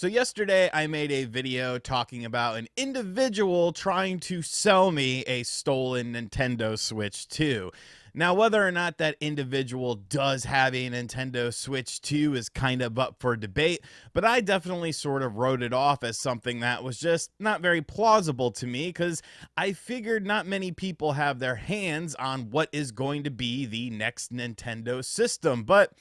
So yesterday I made a video talking about an individual trying to sell me a stolen Nintendo Switch 2. Now, whether or not that individual does have a Nintendo Switch 2 is kind of up for debate, but I definitely sort of wrote it off as something that was just not very plausible to me because I figured not many people have their hands on what is going to be the next Nintendo system. But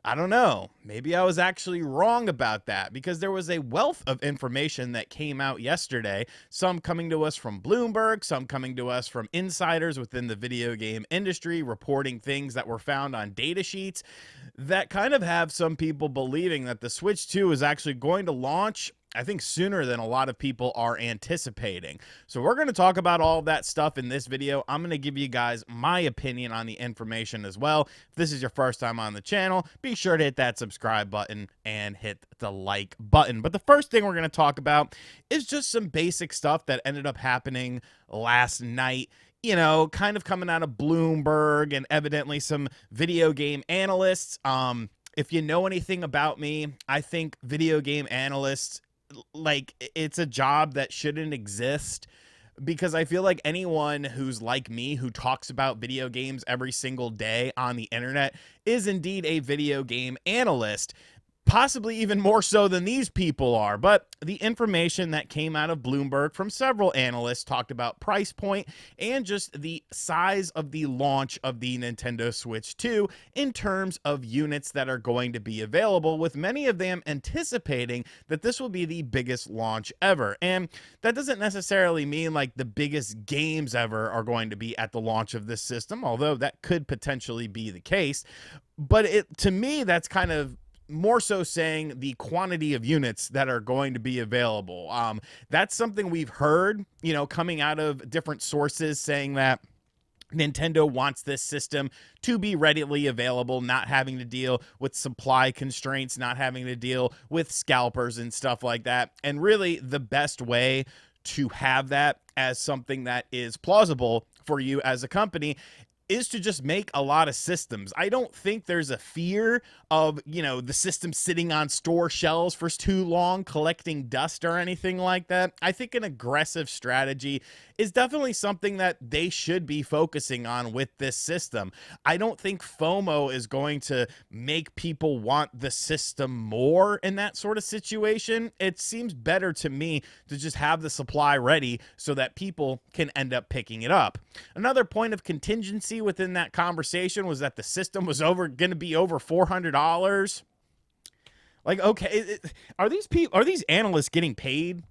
I don't know. Maybe I was actually wrong about that because there was a wealth of information that came out yesterday, some coming to us from Bloomberg, some coming to us from insiders within the video game industry, reporting things that were found on data sheets that kind of have some people believing that the Switch 2 is actually going to launch, I think, sooner than a lot of people are anticipating. So we're going to talk about all of that stuff in this video. I'm going to give you guys my opinion on the information as well. If this is your first time on the channel, be sure to hit that subscribe button and hit the like button. But the first thing we're going to talk about is just some basic stuff that ended up happening last night. You know, kind of coming out of Bloomberg and evidently some video game analysts. If you know anything about me, I think video game analysts, like, it's a job that shouldn't exist because I feel like anyone who's like me who talks about video games every single day on the internet is indeed a video game analyst. Possibly even more so than these people are. But the information that came out of Bloomberg from several analysts talked about price point and just the size of the launch of the Nintendo Switch 2 in terms of units that are going to be available, with many of them anticipating that this will be the biggest launch ever. And that doesn't necessarily mean like the biggest games ever are going to be at the launch of this system, although that could potentially be the case. But to me, that's kind of more so saying the quantity of units that are going to be available. That's something we've heard, you know, coming out of different sources saying that Nintendo wants this system to be readily available, not having to deal with supply constraints, not having to deal with scalpers and stuff like that. And really, the best way to have that as something that is plausible for you as a company is to just make a lot of systems. I don't think there's a fear of, you know, the system sitting on store shelves for too long, collecting dust or anything like that. I think an aggressive strategy is definitely something that they should be focusing on with this system. I don't think FOMO is going to make people want the system more in that sort of situation. It seems better to me to just have the supply ready so that people can end up picking it up. Another point of contingency within that conversation was that the system was going to be over $400. Like, okay, are these analysts getting paid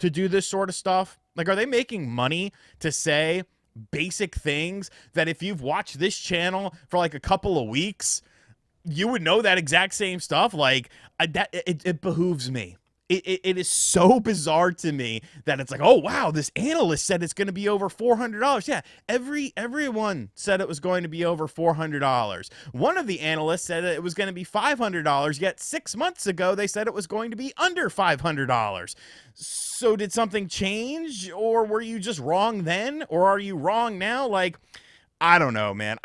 to do this sort of stuff? Like, are they making money to say basic things that if you've watched this channel for like a couple of weeks, you would know that exact same stuff? Like, it behooves me. It is so bizarre to me that it's like, oh wow, this analyst said it's going to be over $400. Yeah, everyone said it was going to be over $400. One of the analysts said that it was going to be $500, yet 6 months ago they said it was going to be under $500. So did something change, or were you just wrong then, or are you wrong now? Like, I don't know, man.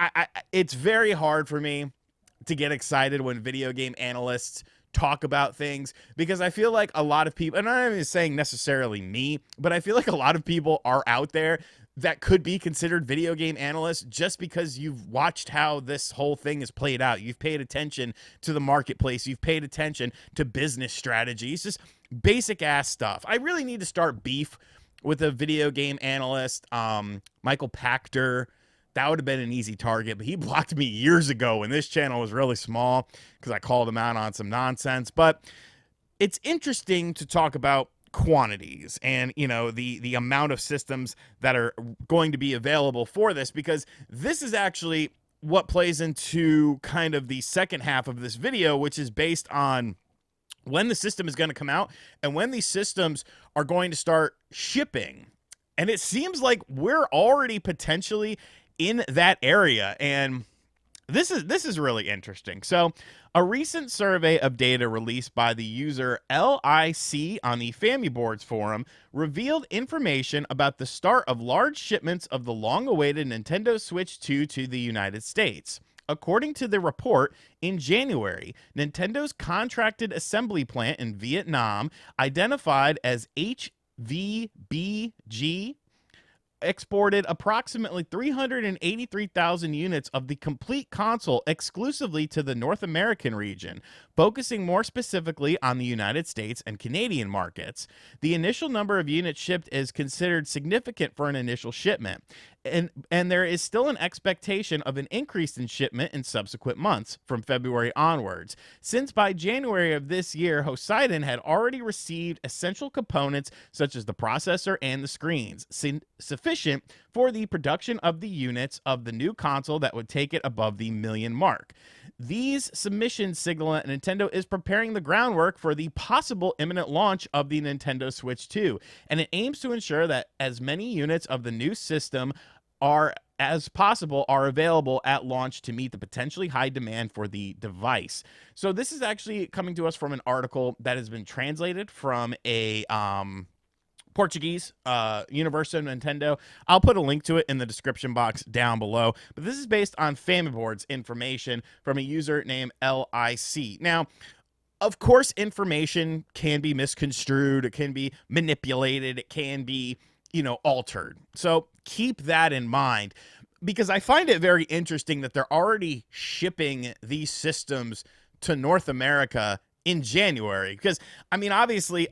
It's very hard for me to get excited when video game analysts talk about things, because I feel like a lot of people, and I'm not even saying necessarily me, but I feel like a lot of people are out there that could be considered video game analysts just because you've watched how this whole thing is played out. You've paid attention to the marketplace. You've paid attention to business strategies, just basic ass stuff. I really need to start beef with a video game analyst, Michael Pachter. That would have been an easy target, but he blocked me years ago when this channel was really small because I called him out on some nonsense. But it's interesting to talk about quantities and, you know, the amount of systems that are going to be available for this, because this is actually what plays into kind of the second half of this video, which is based on when the system is going to come out and when these systems are going to start shipping. And it seems like we're already potentially in that area, and this is really interesting. So a recent survey of data released by the user LIC on the FamiBoards forum revealed information about the start of large shipments of the long-awaited Nintendo Switch 2 to the United States. According to the report, in January, Nintendo's contracted assembly plant in Vietnam, identified as HVBG, exported approximately 383,000 units of the complete console exclusively to the North American region, focusing more specifically on the United States and Canadian markets. The initial number of units shipped is considered significant for an initial shipment. And there is still an expectation of an increase in shipment in subsequent months from February onwards, since by January of this year, Hoseidon had already received essential components such as the processor and the screens, sufficient for the production of the units of the new console that would take it above the million mark. These submissions signal that Nintendo is preparing the groundwork for the possible imminent launch of the Nintendo Switch 2, and it aims to ensure that as many units of the new system are as possible are available at launch to meet the potentially high demand for the device. So this is actually coming to us from an article that has been translated from a Portuguese Universo Nintendo. I'll put a link to it in the description box down below. But this is based on Famiboard's information from a user named LIC. Now, of course, information can be misconstrued, it can be manipulated, it can be, altered. So keep that in mind, because I find it very interesting that they're already shipping these systems to North America in January. Because, obviously,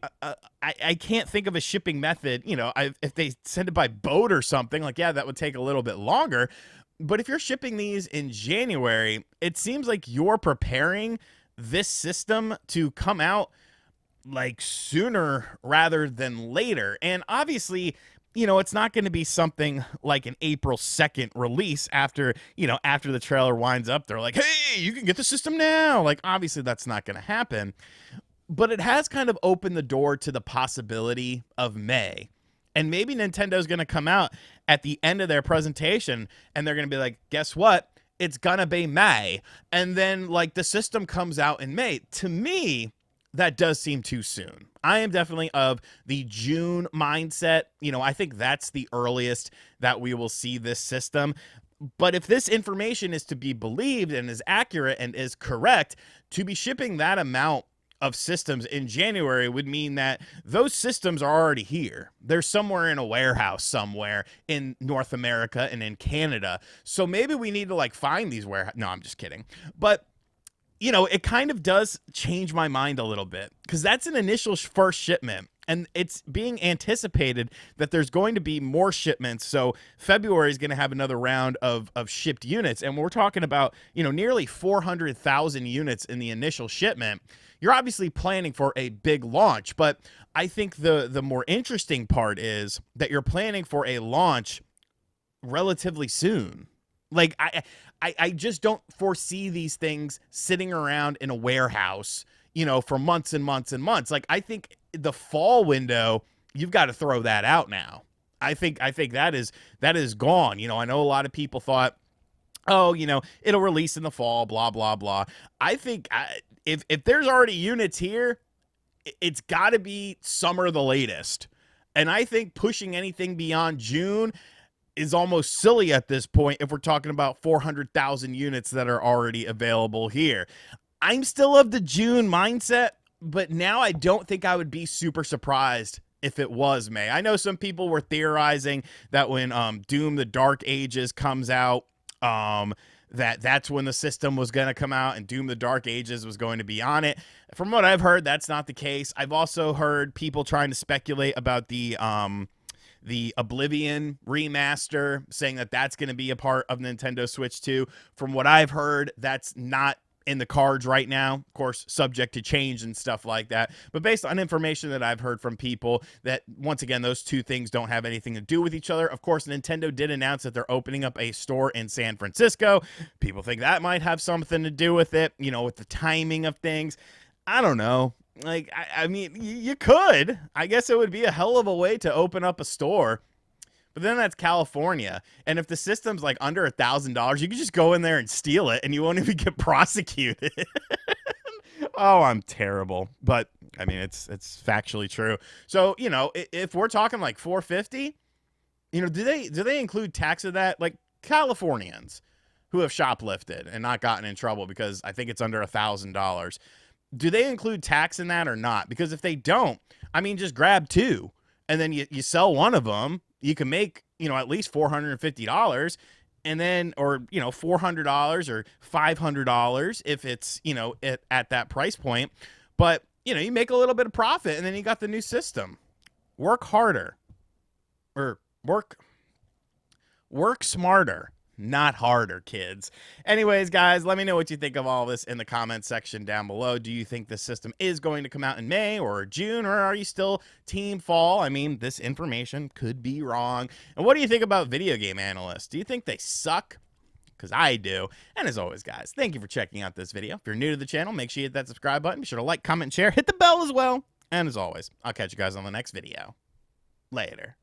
I can't think of a shipping method. If they send it by boat or something, that would take a little bit longer. But if you're shipping these in January, it seems like you're preparing this system to come out sooner rather than later. And obviously, it's not going to be something like an April 2nd release after the trailer winds up. They're like, hey, you can get the system now. Obviously that's not going to happen, but it has kind of opened the door to the possibility of May. And maybe Nintendo's going to come out at the end of their presentation and they're going to be like, guess what? It's going to be May. And then the system comes out in May. To me, that does seem too soon. I am definitely of the June mindset. I think that's the earliest that we will see this system. But if this information is to be believed and is accurate and is correct, to be shipping that amount of systems in January would mean that those systems are already here. They're somewhere in a warehouse somewhere in North America and in Canada. So maybe we need to find these warehouses. No, I'm just kidding. But it kind of does change my mind a little bit, because that's an initial first shipment and it's being anticipated that there's going to be more shipments. So February is going to have another round of shipped units. And we're talking about, nearly 400,000 units in the initial shipment. You're obviously planning for a big launch, but I think the more interesting part is that you're planning for a launch relatively soon. I just don't foresee these things sitting around in a warehouse, for months and months and months. I think the fall window, you've got to throw that out now. I think that is gone. I know a lot of people thought, oh, it'll release in the fall, blah, blah, blah. I think if there's already units here, it's got to be summer the latest. And I think pushing anything beyond June is almost silly at this point if we're talking about 400,000 units that are already available here. I'm still of the June mindset, but now I don't think I would be super surprised if it was May. I know some people were theorizing that when Doom the Dark Ages comes out, that's when the system was going to come out and Doom the Dark Ages was going to be on it. From what I've heard, that's not the case. I've also heard people trying to speculate about the Oblivion remaster, saying that that's going to be a part of Nintendo Switch 2. From what I've heard, that's not in the cards right now, of course, subject to change and stuff like that. But based on information that I've heard from people, that once again, those two things don't have anything to do with each other. Of course, Nintendo did announce that they're opening up a store in San Francisco. People think that might have something to do with it, with the timing of things. I don't know. I mean, you could. I guess it would be a hell of a way to open up a store. But then that's California. And if the system's under $1,000, you can just go in there and steal it and you won't even get prosecuted. Oh, I'm terrible. But I mean, it's factually true. So, if we're talking $450, do they include tax of that? Californians who have shoplifted and not gotten in trouble because I think it's under $1,000. Do they include tax in that or not? Because if they don't, I mean, just grab two and then you sell one of them. You can make, at least $450 and then, or, $400 or $500 if it's, at that price point. But, you make a little bit of profit and then you got the new system. Work harder or work smarter. Not harder, kids. Anyways, guys, let me know what you think of all this in the comments section down below. Do you think this system is going to come out in May or June, or are you still team fall? I mean, this information could be wrong. And what do you think about video game analysts? Do you think they suck? Because I do. And as always, guys, thank you for checking out this video. If you're new to the channel, make sure you hit that subscribe button. Be sure to like, comment, share, hit the bell as well. And as always, I'll catch you guys on the next video. Later.